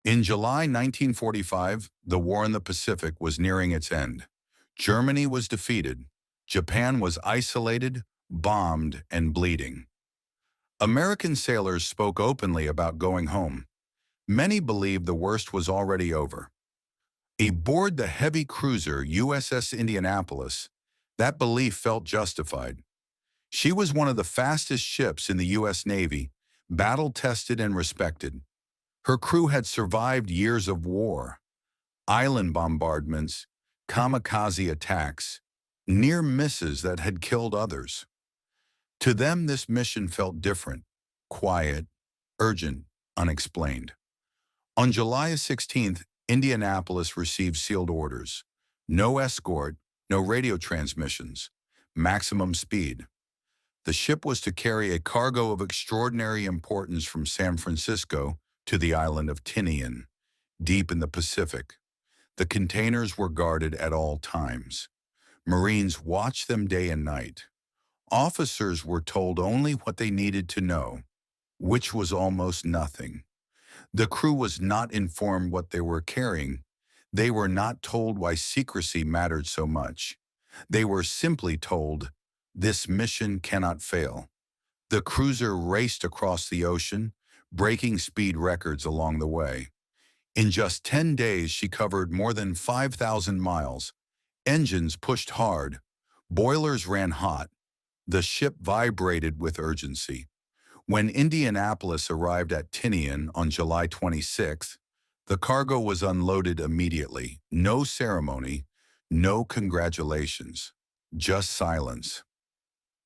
In July 1945, the war in the Pacific was nearing its end. Germany was defeated. Japan was isolated, bombed, and bleeding. American sailors spoke openly about going home. Many believed the worst was already over. Aboard the heavy cruiser USS Indianapolis, that belief felt justified. She was one of the fastest ships in the U.S. Navy, battle-tested and respected. Her crew had survived years of war, island bombardments, kamikaze attacks, near misses that had killed others. To them, this mission felt different, quiet, urgent, unexplained. On July 16th, Indianapolis received sealed orders. No escort, no radio transmissions, maximum speed. The ship was to carry a cargo of extraordinary importance from San Francisco to the island of Tinian, deep in the Pacific. The containers were guarded at all times. Marines watched them day and night. Officers were told only what they needed to know, which was almost nothing. The crew was not informed what they were carrying. They were not told why secrecy mattered so much. They were simply told, "This mission cannot fail." The cruiser raced across the ocean, breaking speed records along the way. In just 10 days, she covered more than 5,000 miles. Engines pushed hard. Boilers ran hot. The ship vibrated with urgency. When Indianapolis arrived at Tinian on July 26th, the cargo was unloaded immediately. No ceremony, no congratulations, just silence.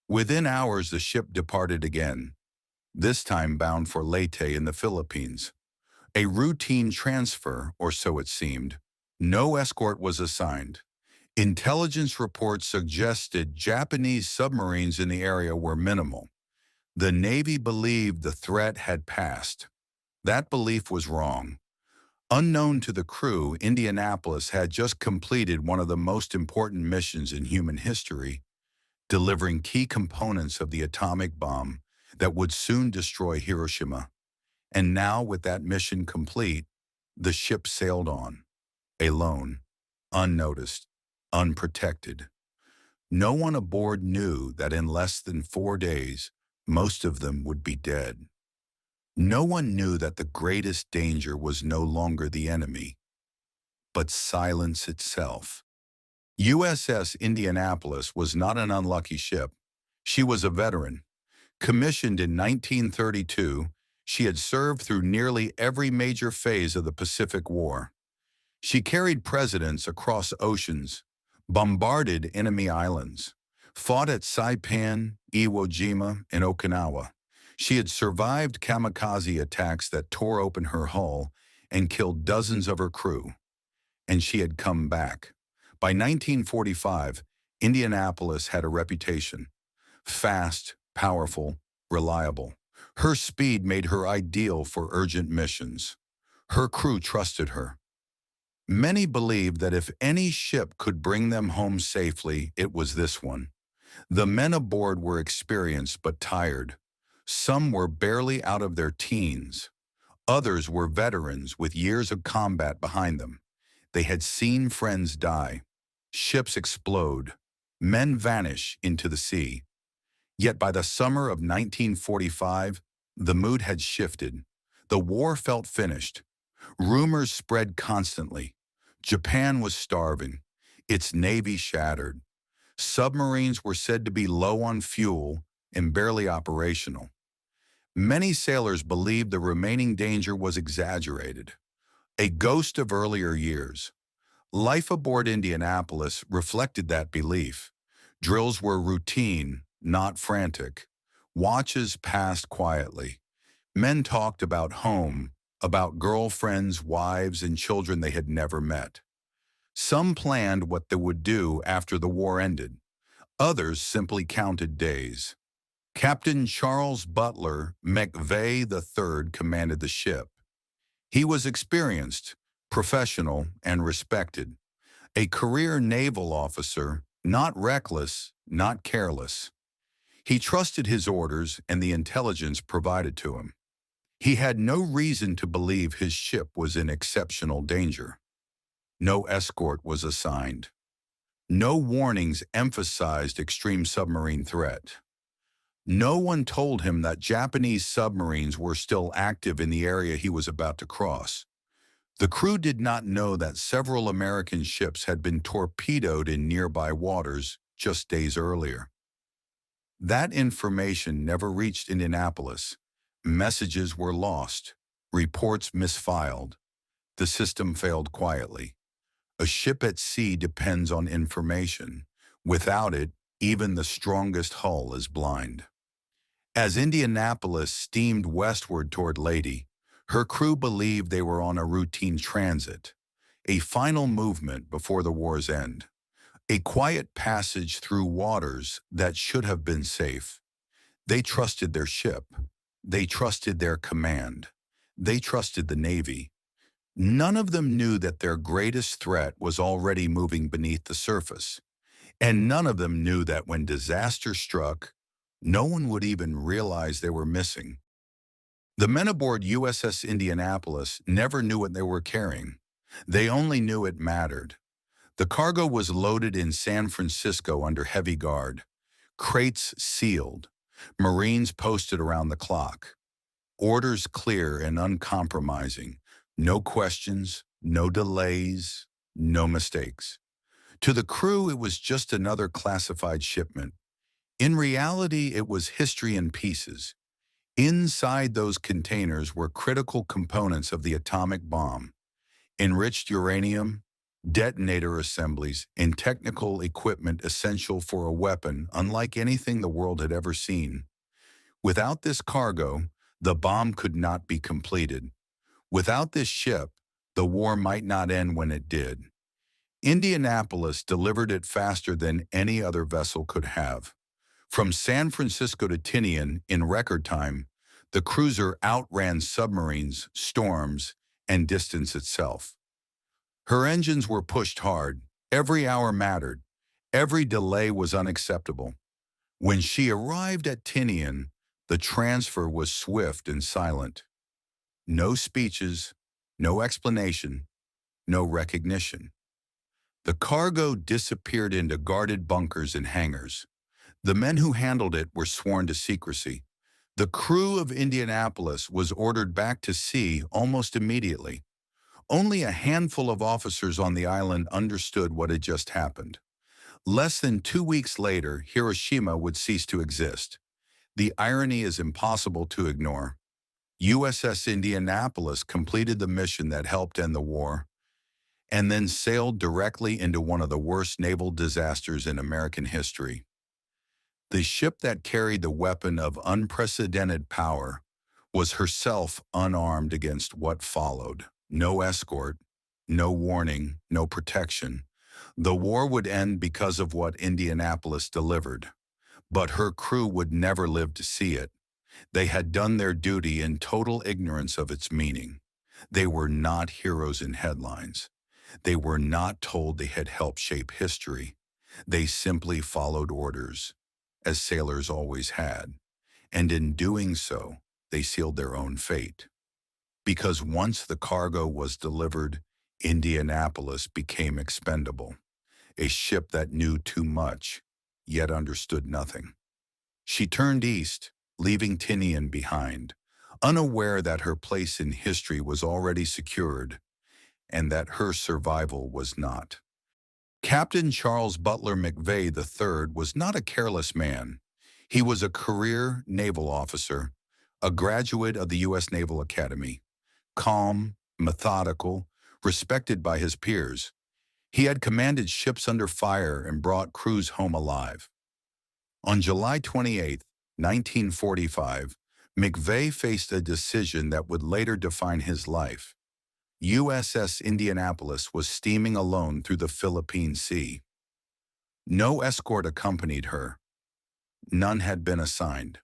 Within hours, the ship departed again, this time bound for Leyte in the Philippines. A routine transfer, or so it seemed. No escort was assigned. Intelligence reports suggested Japanese submarines in the area were minimal. The Navy believed the threat had passed. That belief was wrong. Unknown to the crew, Indianapolis had just completed one of the most important missions in human history, delivering key components of the atomic bomb that would soon destroy Hiroshima. And now, with that mission complete, the ship sailed on, alone, unnoticed, unprotected. No one aboard knew that in less than 4 days, most of them would be dead. No one knew that the greatest danger was no longer the enemy, but silence itself. USS Indianapolis was not an unlucky ship. She was a veteran. Commissioned in 1932, she had served through nearly every major phase of the Pacific War. She carried presidents across oceans, bombarded enemy islands, fought at Saipan, Iwo Jima, and Okinawa. She had survived kamikaze attacks that tore open her hull and killed dozens of her crew. And she had come back. By 1945, Indianapolis had a reputation. Fast, powerful, reliable. Her speed made her ideal for urgent missions. Her crew trusted her. Many believed that if any ship could bring them home safely, it was this one. The men aboard were experienced but tired. Some were barely out of their teens. Others were veterans with years of combat behind them. They had seen friends die, ships explode, men vanish into the sea. Yet by the summer of 1945, the mood had shifted. The war felt finished. Rumors spread constantly. Japan was starving, its navy shattered. Submarines were said to be low on fuel and barely operational. Many sailors believed the remaining danger was exaggerated, a ghost of earlier years. Life aboard Indianapolis reflected that belief. Drills were routine, not frantic. Watches passed quietly. Men talked about home, about girlfriends, wives, and children they had never met. Some planned what they would do after the war ended. Others simply counted days. Captain Charles Butler McVeigh III commanded the ship. He was experienced, professional, and respected. A career naval officer, not reckless, not careless. He trusted his orders and the intelligence provided to him. He had no reason to believe his ship was in exceptional danger. No escort was assigned. No warnings emphasized extreme submarine threat. No one told him that Japanese submarines were still active in the area he was about to cross. The crew did not know that several American ships had been torpedoed in nearby waters just days earlier. That information never reached Indianapolis. Messages were lost, reports misfiled. The system failed quietly. A ship at sea depends on information. Without it, even the strongest hull is blind. As Indianapolis steamed westward toward Leyte, her crew believed they were on a routine transit, a final movement before the war's end, a quiet passage through waters that should have been safe. They trusted their ship. They trusted their command. They trusted the Navy. None of them knew that their greatest threat was already moving beneath the surface. And none of them knew that when disaster struck, no one would even realize they were missing. The men aboard USS Indianapolis never knew what they were carrying. They only knew it mattered. The cargo was loaded in San Francisco under heavy guard, crates sealed, Marines posted around the clock. Orders clear and uncompromising. No questions, no delays, no mistakes. To the crew, it was just another classified shipment. In reality, it was history in pieces. Inside those containers were critical components of the atomic bomb, enriched uranium, detonator assemblies, and technical equipment essential for a weapon unlike anything the world had ever seen. Without this cargo, the bomb could not be completed. Without this ship, the war might not end when it did. Indianapolis delivered it faster than any other vessel could have. From San Francisco to Tinian in record time, the cruiser outran submarines, storms, and distance itself. Her engines were pushed hard. Every hour mattered. Every delay was unacceptable. When she arrived at Tinian, the transfer was swift and silent. No speeches, no explanation, no recognition. The cargo disappeared into guarded bunkers and hangars. The men who handled it were sworn to secrecy. The crew of Indianapolis was ordered back to sea almost immediately. Only a handful of officers on the island understood what had just happened. Less than 2 weeks later, Hiroshima would cease to exist. The irony is impossible to ignore. USS Indianapolis completed the mission that helped end the war, and then sailed directly into one of the worst naval disasters in American history. The ship that carried the weapon of unprecedented power was herself unarmed against what followed. No escort, no warning, no protection. The war would end because of what Indianapolis delivered, but her crew would never live to see it. They had done their duty in total ignorance of its meaning. They were not heroes in headlines. They were not told they had helped shape history. They simply followed orders, as sailors always had, and in doing so, they sealed their own fate. Because once the cargo was delivered, Indianapolis became expendable, a ship that knew too much, yet understood nothing. She turned east, leaving Tinian behind, unaware that her place in history was already secured and that her survival was not. Captain Charles Butler McVeigh III was not a careless man. He was a career naval officer, a graduate of the U.S. Naval Academy, calm, methodical, respected by his peers. He had commanded ships under fire and brought crews home alive. On July 28, 1945, McVeigh faced a decision that would later define his life. USS Indianapolis was steaming alone through the Philippine Sea. No escort accompanied her. None had been assigned.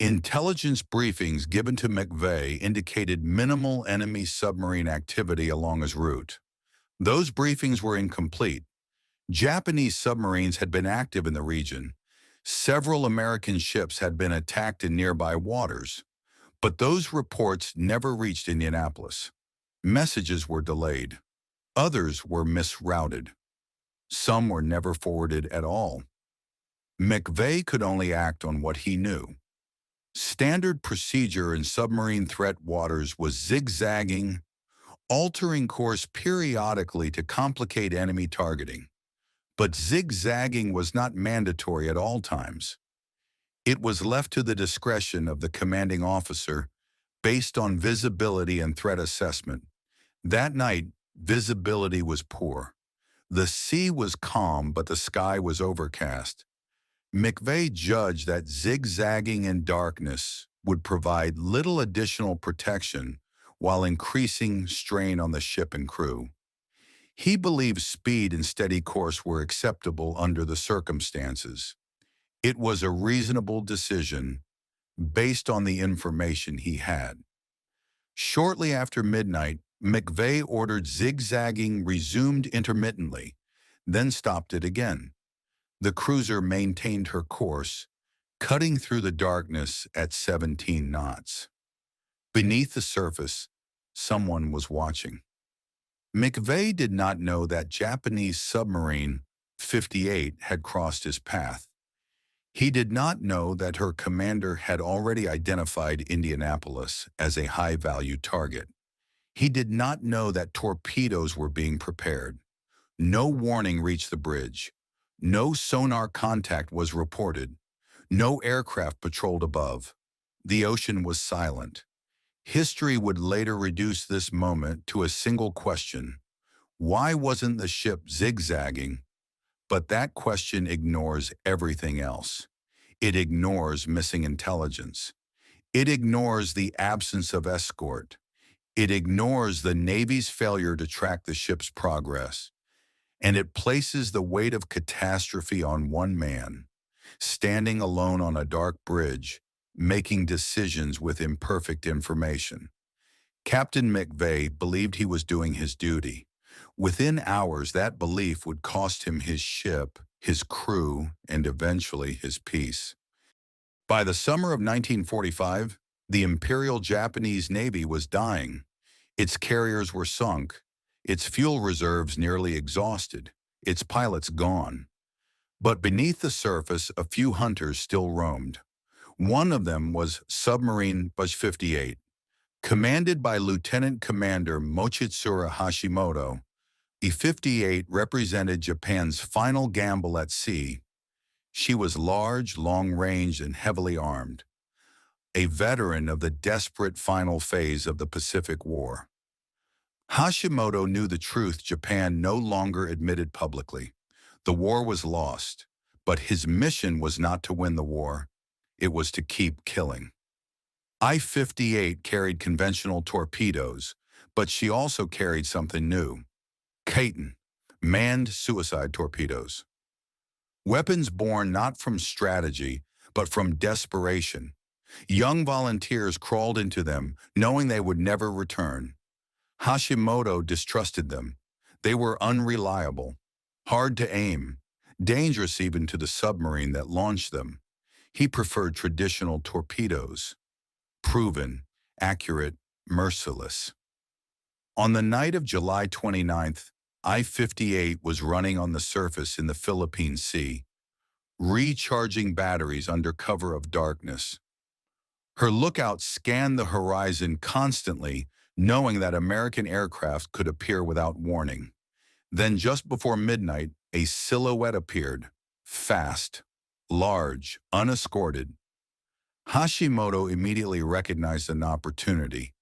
Intelligence briefings given to McVeigh indicated minimal enemy submarine activity along his route. Those briefings were incomplete. Japanese submarines had been active in the region. Several American ships had been attacked in nearby waters. But those reports never reached Indianapolis. Messages were delayed. Others were misrouted. Some were never forwarded at all. McVeigh could only act on what he knew. Standard procedure in submarine threat waters was zigzagging, altering course periodically to complicate enemy targeting. But zigzagging was not mandatory at all times. It was left to the discretion of the commanding officer based on visibility and threat assessment. That night, visibility was poor. The sea was calm, but the sky was overcast. McVeigh judged that zigzagging in darkness would provide little additional protection while increasing strain on the ship and crew. He believed speed and steady course were acceptable under the circumstances. It was a reasonable decision based on the information he had. Shortly after midnight, McVeigh ordered zigzagging resumed intermittently, then stopped it again. The cruiser maintained her course, cutting through the darkness at 17 knots. Beneath the surface, someone was watching. McVeigh did not know that Japanese submarine 58 had crossed his path. He did not know that her commander had already identified Indianapolis as a high-value target. He did not know that torpedoes were being prepared. No warning reached the bridge. No sonar contact was reported. No aircraft patrolled above. The ocean was silent. History would later reduce this moment to a single question. Why wasn't the ship zigzagging? But that question ignores everything else. It ignores missing intelligence. It ignores the absence of escort. It ignores the Navy's failure to track the ship's progress. And it places the weight of catastrophe on one man, standing alone on a dark bridge, making decisions with imperfect information. Captain McVeigh believed he was doing his duty. Within hours, that belief would cost him his ship, his crew, and eventually his peace. By the summer of 1945, the Imperial Japanese Navy was dying. Its carriers were sunk, its fuel reserves nearly exhausted, its pilots gone. But beneath the surface, a few hunters still roamed. One of them was submarine I-58. Commanded by Lieutenant Commander Mochitsura Hashimoto, I-58 represented Japan's final gamble at sea. She was large, long-range, and heavily armed, a veteran of the desperate final phase of the Pacific War. Hashimoto knew the truth Japan no longer admitted publicly. The war was lost, but his mission was not to win the war. It was to keep killing. I-58 carried conventional torpedoes, but she also carried something new. Kaiten, manned suicide torpedoes. Weapons born not from strategy, but from desperation. Young volunteers crawled into them, knowing they would never return. Hashimoto distrusted them. They were unreliable, hard to aim, dangerous even to the submarine that launched them. He preferred traditional torpedoes. Proven, accurate, merciless. On the night of July 29th, I-58 was running on the surface in the Philippine Sea, recharging batteries under cover of darkness. Her lookout scanned the horizon constantly, knowing that American aircraft could appear without warning. Then just before midnight, a silhouette appeared, fast, large, unescorted. Hashimoto immediately recognized an opportunity.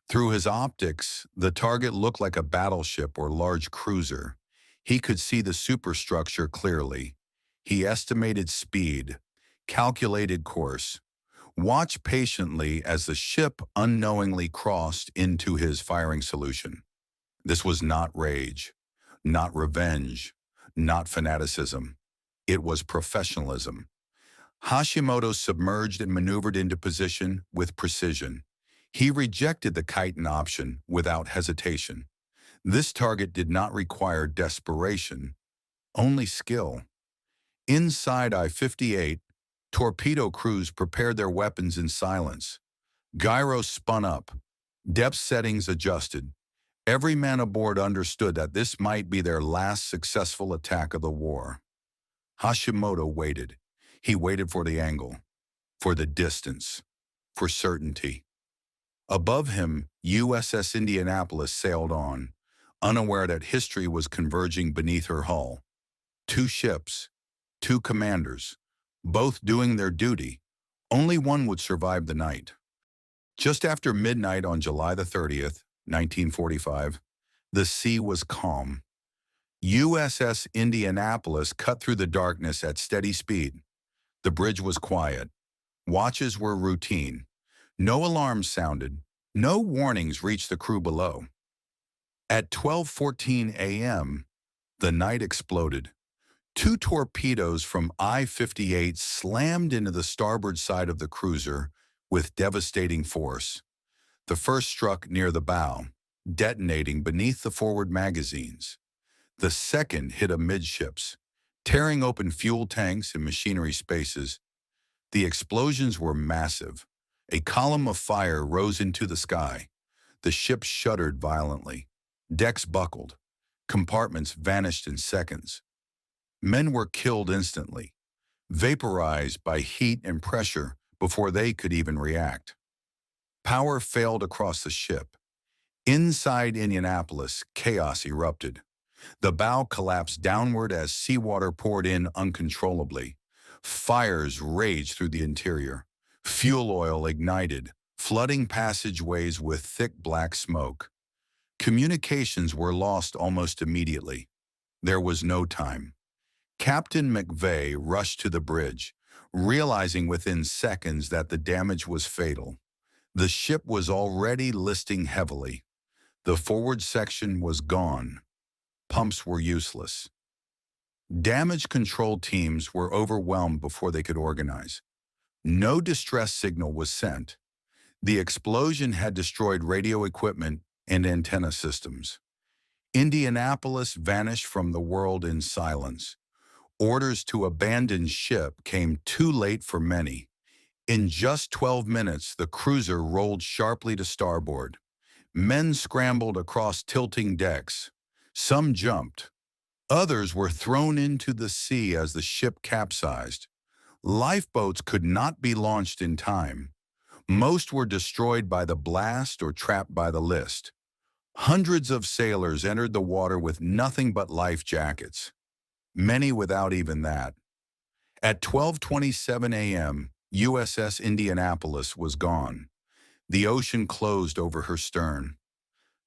Through his optics, the target looked like a battleship or large cruiser. He could see the superstructure clearly. He estimated speed, calculated course, watched patiently as the ship unknowingly crossed into his firing solution. This was not rage, not revenge, not fanaticism. It was professionalism. Hashimoto submerged and maneuvered into position with precision. He rejected the Kaiten option without hesitation. This target did not require desperation, only skill. Inside I-58, torpedo crews prepared their weapons in silence. Gyros spun up. Depth settings adjusted. Every man aboard understood that this might be their last successful attack of the war. Hashimoto waited. He waited for the angle, for the distance, for certainty. Above him, USS Indianapolis sailed on, unaware that history was converging beneath her hull. Two ships, two commanders, both doing their duty. Only one would survive the night. Just after midnight on July the 30th, 1945, the sea was calm. USS Indianapolis cut through the darkness at steady speed. The bridge was quiet. Watches were routine. No alarms sounded. No warnings reached the crew below. At 12:14 a.m., the night exploded. Two torpedoes from I-58 slammed into the starboard side of the cruiser with devastating force. The first struck near the bow, detonating beneath the forward magazines. The second hit amidships, tearing open fuel tanks and machinery spaces. The explosions were massive. A column of fire rose into the sky. The ship shuddered violently. Decks buckled. Compartments vanished in seconds. Men were killed instantly, vaporized by heat and pressure before they could even react. Power failed across the ship. Inside Indianapolis, chaos erupted. The bow collapsed downward as seawater poured in uncontrollably. Fires raged through the interior. Fuel oil ignited, flooding passageways with thick black smoke. Communications were lost almost immediately. There was no time. Captain McVeigh rushed to the bridge, realizing within seconds that the damage was fatal. The ship was already listing heavily. The forward section was gone. Pumps were useless. Damage control teams were overwhelmed before they could organize. No distress signal was sent. The explosion had destroyed radio equipment and antenna systems. Indianapolis vanished from the world in silence. Orders to abandon ship came too late for many. In just 12 minutes, the cruiser rolled sharply to starboard. Men scrambled across tilting decks. Some jumped. Others were thrown into the sea as the ship capsized. Lifeboats could not be launched in time. Most were destroyed by the blast or trapped by the list. Hundreds of sailors entered the water with nothing but life jackets. Many without even that. At 12:27 a.m., USS Indianapolis was gone. The ocean closed over her stern.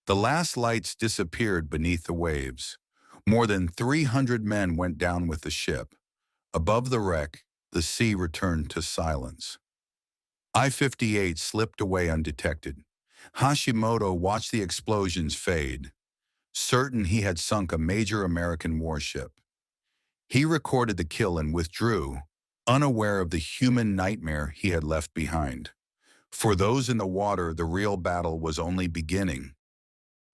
The last lights disappeared beneath the waves. More than 300 men went down with the ship. Above the wreck, the sea returned to silence. I-58 slipped away undetected. Hashimoto watched the explosions fade, certain he had sunk a major American warship. He recorded the kill and withdrew, unaware of the human nightmare he had left behind. For those in the water, the real battle was only beginning.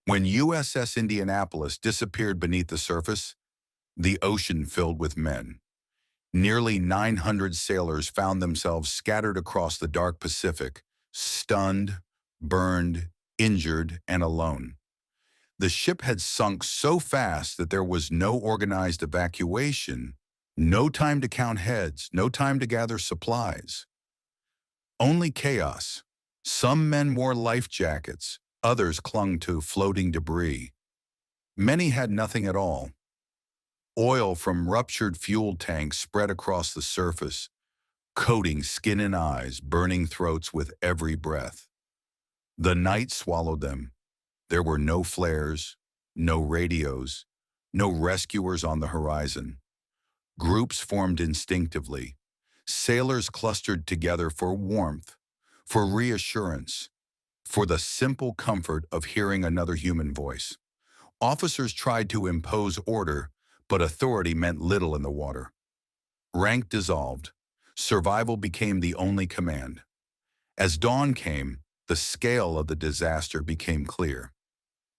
When USS Indianapolis disappeared beneath the surface, the ocean filled with men. Nearly 900 sailors found themselves scattered across the dark Pacific, stunned, burned, injured, and alone. The ship had sunk so fast that there was no organized evacuation, no time to count heads, no time to gather supplies. Only chaos. Some men wore life jackets, others clung to floating debris. Many had nothing at all. Oil from ruptured fuel tanks spread across the surface, coating skin and eyes, burning throats with every breath. The night swallowed them. There were no flares, no radios, no rescuers on the horizon. Groups formed instinctively. Sailors clustered together for warmth, for reassurance, for the simple comfort of hearing another human voice. Officers tried to impose order, but authority meant little in the water. Rank dissolved. Survival became the only command. As dawn came, the scale of the disaster became clear.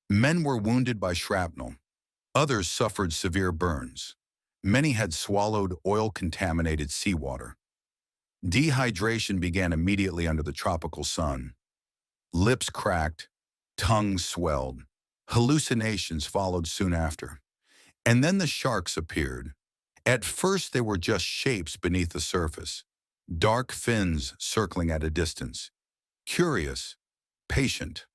Men were wounded by shrapnel. Others suffered severe burns. Many had swallowed oil-contaminated seawater. Dehydration began immediately under the tropical sun. Lips cracked, tongues swelled. Hallucinations followed soon after. And then the sharks appeared. At first they were just shapes beneath the surface, dark fins circling at a distance. Curious, patient.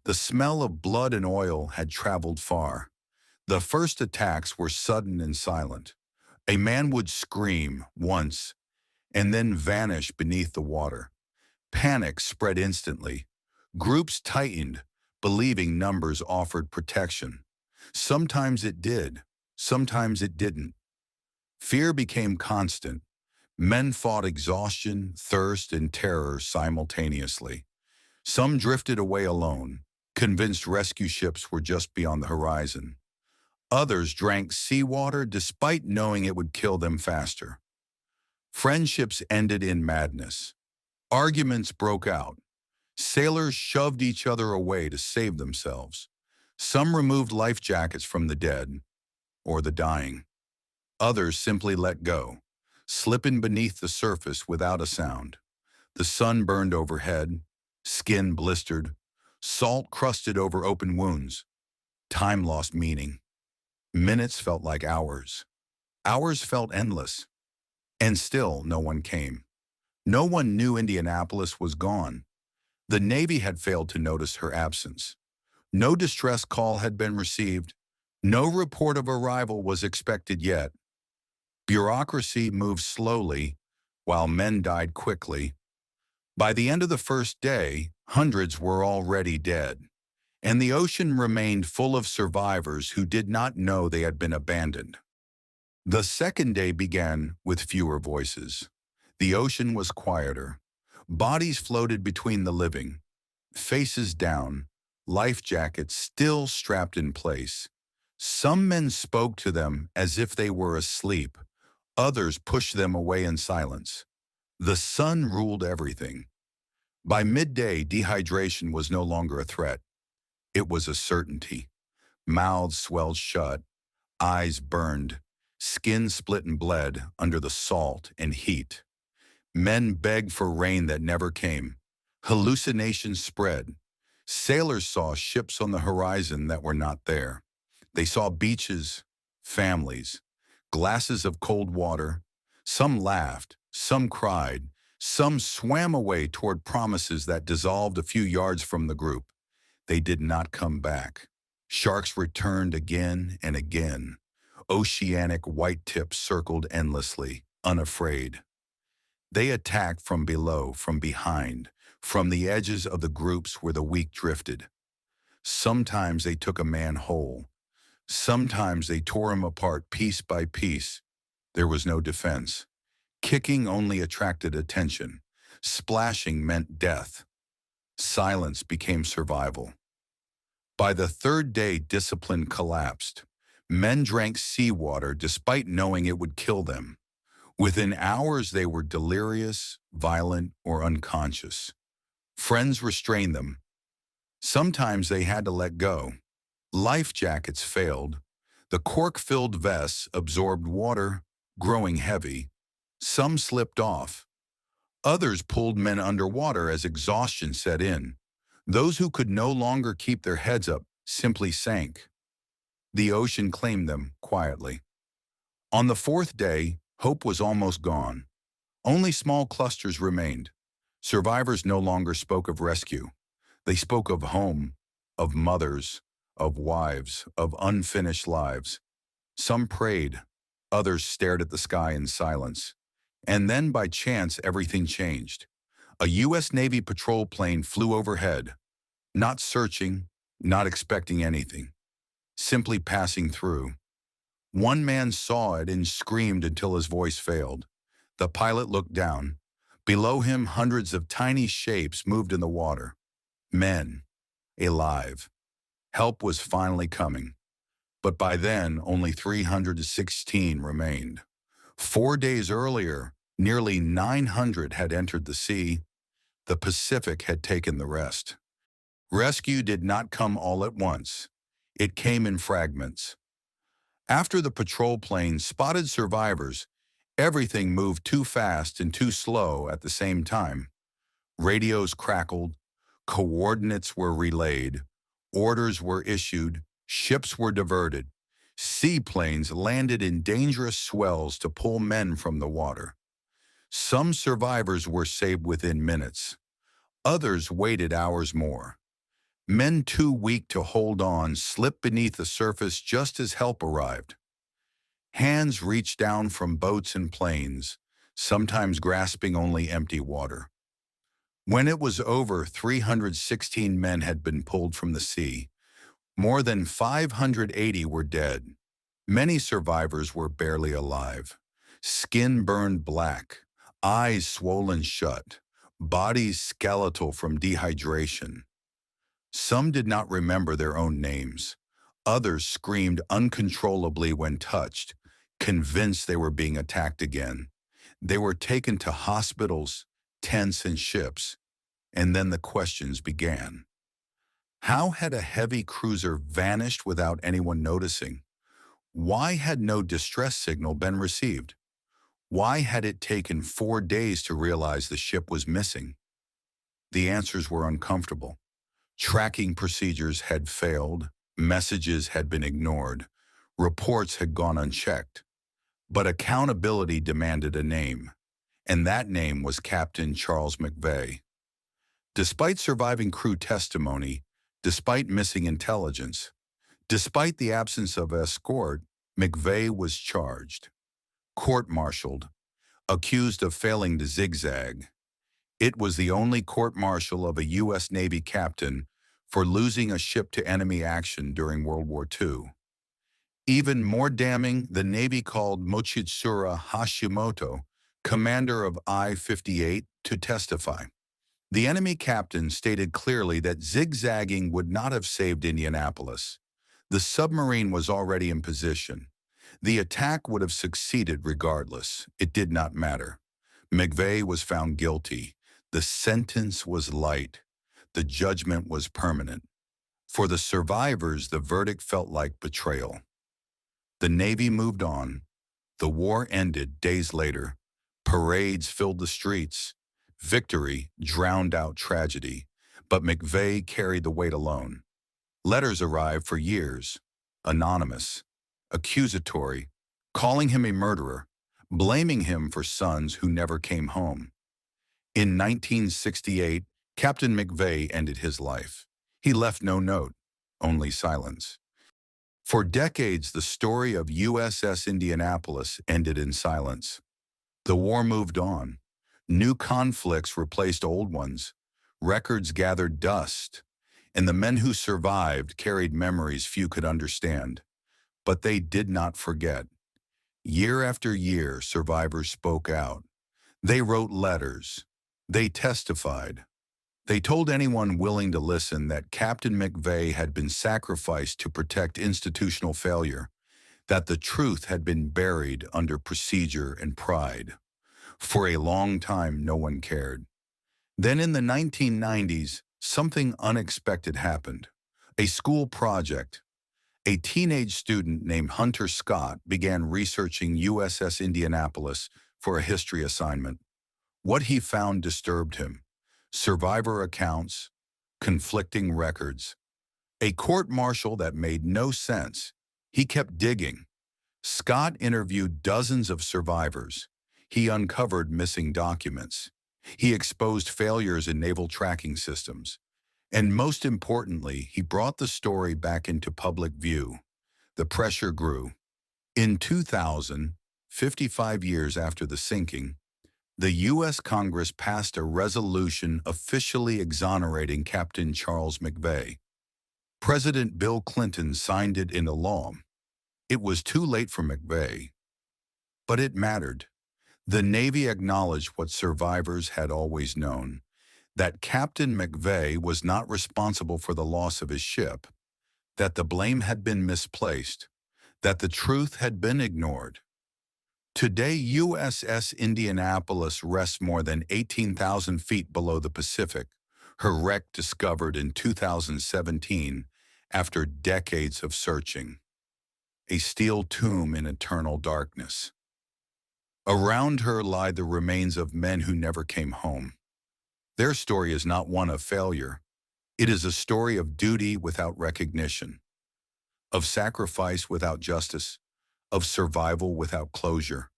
The smell of blood and oil had traveled far. The first attacks were sudden and silent. A man would scream once and then vanish beneath the water. Panic spread instantly. Groups tightened, believing numbers offered protection. Sometimes it did, sometimes it didn't. Fear became constant. Men fought exhaustion, thirst, and terror simultaneously. Some drifted away alone, convinced rescue ships were just beyond the horizon. Others drank seawater despite knowing it would kill them faster. Friendships ended in madness. Arguments broke out. Sailors shoved each other away to save themselves. Some removed life jackets from the dead, or the dying. Others simply let go, slipping beneath the surface without a sound. The sun burned overhead, skin blistered, salt crusted over open wounds. Time lost meaning. Minutes felt like hours. Hours felt endless. And still no one came. No one knew Indianapolis was gone. The Navy had failed to notice her absence. No distress call had been received. No report of arrival was expected yet. Bureaucracy moved slowly, while men died quickly. By the end of the first day, hundreds were already dead, and the ocean remained full of survivors who did not know they had been abandoned. The second day began with fewer voices. The ocean was quieter. Bodies floated between the living, faces down, life jackets still strapped in place. Some men spoke to them as if they were asleep. Others pushed them away in silence. The sun ruled everything. By midday, dehydration was no longer a threat. It was a certainty. Mouths swelled shut, eyes burned, skin split and bled under the salt and heat. Men begged for rain that never came. Hallucinations spread. Sailors saw ships on the horizon that were not there. They saw beaches, families, glasses of cold water. Some laughed, some cried, some swam away toward promises that dissolved a few yards from the group. They did not come back. Sharks returned again and again. Oceanic white tips circled endlessly, unafraid. They attacked from below, from behind, from the edges of the groups where the weak drifted. Sometimes they took a man whole. Sometimes they tore him apart piece by piece. There was no defense. Kicking only attracted attention. Splashing meant death. Silence became survival. By the third day, discipline collapsed. Men drank seawater despite knowing it would kill them. Within hours, they were delirious, violent, or unconscious. Friends restrained them. Sometimes they had to let go. Life jackets failed. The cork-filled vests absorbed water, growing heavy. Some slipped off. Others pulled men underwater as exhaustion set in. Those who could no longer keep their heads up simply sank. The ocean claimed them quietly. On the fourth day, hope was almost gone. Only small clusters remained. Survivors no longer spoke of rescue. They spoke of home, of mothers, of wives, of unfinished lives. Some prayed, others stared at the sky in silence. And then by chance everything changed. A U.S. Navy patrol plane flew overhead, not searching, not expecting anything, simply passing through. One man saw it and screamed until his voice failed. The pilot looked down. Below him, hundreds of tiny shapes moved in the water. Men, alive. Help was finally coming. But by then, only 316 remained. 4 days earlier, nearly 900 had entered the sea. The Pacific had taken the rest. Rescue did not come all at once. It came in fragments. After the patrol plane spotted survivors, everything moved too fast and too slow at the same time. Radios crackled, Coordinates were relayed, orders were issued, ships were diverted. Seaplanes landed in dangerous swells to pull men from the water. Some survivors were saved within minutes. Others waited hours more. Men too weak to hold on slipped beneath the surface just as help arrived. Hands reached down from boats and planes, sometimes grasping only empty water. When it was over, 316 men had been pulled from the sea. More than 580 were dead. Many survivors were barely alive. Skin burned black, eyes swollen shut, bodies skeletal from dehydration. Some did not remember their own names. Others screamed uncontrollably when touched, convinced they were being attacked again. They were taken to hospitals, tents, and ships, and then the questions began. How had a heavy cruiser vanished without anyone noticing? Why had no distress signal been received? Why had it taken 4 days to realize the ship was missing? The answers were uncomfortable. Tracking procedures had failed, messages had been ignored, reports had gone unchecked. But accountability demanded a name, and that name was Captain Charles McVeigh. Despite surviving crew testimony, despite missing intelligence, despite the absence of escort, McVeigh was charged, court-martialed, accused of failing to zigzag. It was the only court-martial of a U.S. Navy captain for losing a ship to enemy action during World War II. Even more damning, the Navy called Mochitsura Hashimoto, commander of I-58, to testify. The enemy captain stated clearly that zigzagging would not have saved Indianapolis. The submarine was already in position. The attack would have succeeded regardless. It did not matter. McVeigh was found guilty. The sentence was light. The judgment was permanent. For the survivors, the verdict felt like betrayal. The Navy moved on. The war ended days later. Parades filled the streets. Victory drowned out tragedy, but McVeigh carried the weight alone. Letters arrived for years, anonymous, accusatory, calling him a murderer, blaming him for sons who never came home. In 1968, Captain McVeigh ended his life. He left no note, only silence. For decades, the story of USS Indianapolis ended in silence. The war moved on. New conflicts replaced old ones. Records gathered dust, and the men who survived carried memories few could understand. But they did not forget. Year after year, survivors spoke out. They wrote letters. They testified. They told anyone willing to listen that Captain McVeigh had been sacrificed to protect institutional failure, that the truth had been buried under procedure and pride. For a long time, no one cared. Then in the 1990s, something unexpected happened. A school project. A teenage student named Hunter Scott began researching USS Indianapolis for a history assignment. What he found disturbed him. Survivor accounts, conflicting records, a court-martial that made no sense. He kept digging. Scott interviewed dozens of survivors. He uncovered missing documents. He exposed failures in naval tracking systems. And most importantly, he brought the story back into public view. The pressure grew. In 2000, 55 years after the sinking, the U.S. Congress passed a resolution officially exonerating Captain Charles McVeigh. President Bill Clinton signed it into law. It was too late for McVeigh, but it mattered. The Navy acknowledged what survivors had always known, that Captain McVeigh was not responsible for the loss of his ship, that the blame had been misplaced, that the truth had been ignored. Today, USS Indianapolis rests more than 18,000 feet below the Pacific, her wreck discovered in 2017 after decades of searching. A steel tomb in eternal darkness. Around her lie the remains of men who never came home. Their story is not one of failure. It is a story of duty without recognition, of sacrifice without justice, of survival without closure.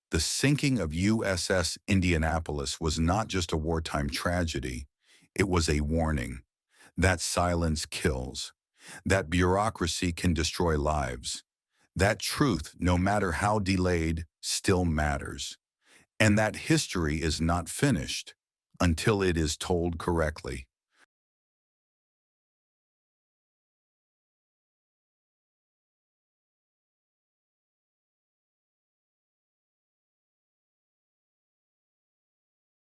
The sinking of USS Indianapolis was not just a wartime tragedy, it was a warning. That silence kills. That bureaucracy can destroy lives. That truth, no matter how delayed, still matters. And that history is not finished until it is told correctly.